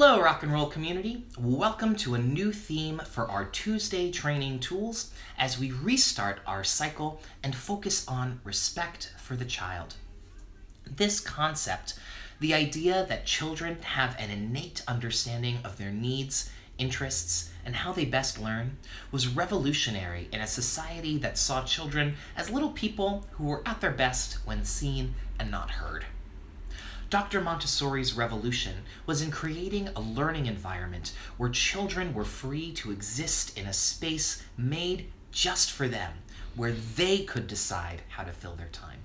Hello, rock and roll community. Welcome to a new theme for our Tuesday training tools as we restart our cycle and focus on respect for the child. This concept, the idea that children have an innate understanding of their needs, interests, and how they best learn, was revolutionary in a society that saw children as little people who were at their best when seen and not heard. Dr. Montessori's revolution was in creating a learning environment where children were free to exist in a space made just for them, where they could decide how to fill their time.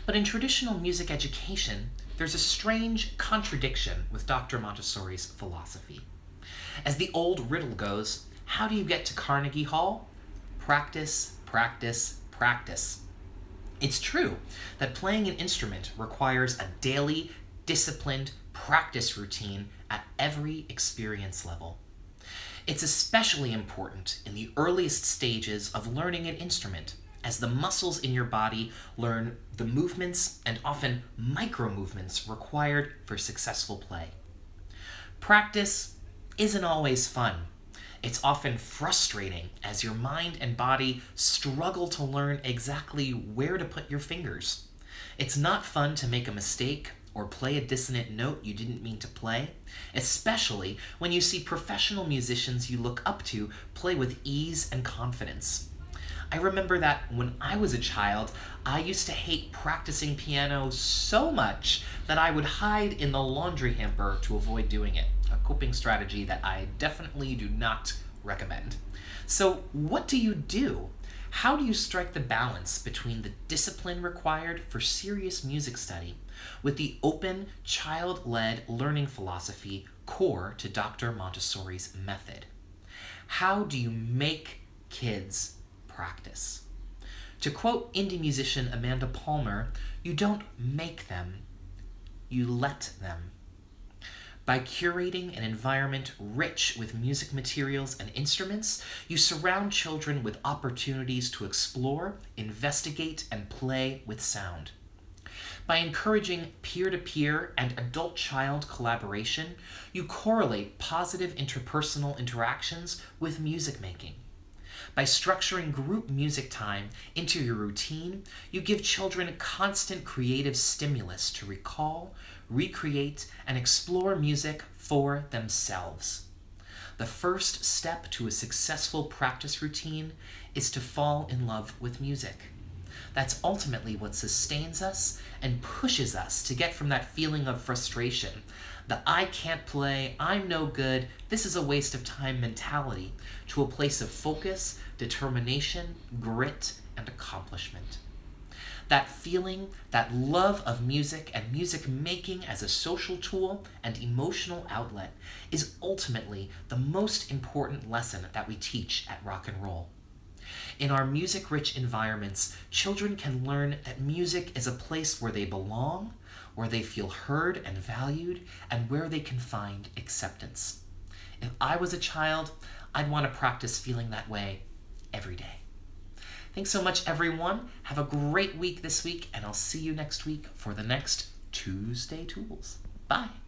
But in traditional music education, there's a strange contradiction with Dr. Montessori's philosophy. As the old riddle goes, how do you get to Carnegie Hall? Practice, practice, practice. It's true that playing an instrument requires a daily, disciplined practice routine at every experience level. It's especially important in the earliest stages of learning an instrument, as the muscles in your body learn the movements and often micro-movements required for successful play. Practice isn't always fun. It's often frustrating as your mind and body struggle to learn exactly where to put your fingers. It's not fun to make a mistake or play a dissonant note you didn't mean to play, especially when you see professional musicians you look up to play with ease and confidence. I remember that when I was a child, I used to hate practicing piano so much that I would hide in the laundry hamper to avoid doing it, a coping strategy that I definitely do not recommend. So what do you do? How do you strike the balance between the discipline required for serious music study with the open, child-led learning philosophy core to Dr. Montessori's method? How do you make kids practice? To quote indie musician Amanda Palmer, you don't make them, you let them. By curating an environment rich with music materials and instruments, you surround children with opportunities to explore, investigate, and play with sound. By encouraging peer-to-peer and adult-child collaboration, you correlate positive interpersonal interactions with music making. By structuring group music time into your routine, you give children a constant creative stimulus to recall, recreate, and explore music for themselves. The first step to a successful practice routine is to fall in love with music. That's ultimately what sustains us and pushes us to get from that feeling of frustration, the I can't play, I'm no good, this is a waste of time mentality, to a place of focus, determination, grit, and accomplishment. That feeling, that love of music and music making as a social tool and emotional outlet is ultimately the most important lesson that we teach at Rock and Roll. In our music-rich environments, children can learn that music is a place where they belong, where they feel heard and valued, and where they can find acceptance. If I was a child, I'd want to practice feeling that way every day. Thanks so much, everyone. Have a great week this week, and I'll see you next week for the next Tuesday Tools. Bye.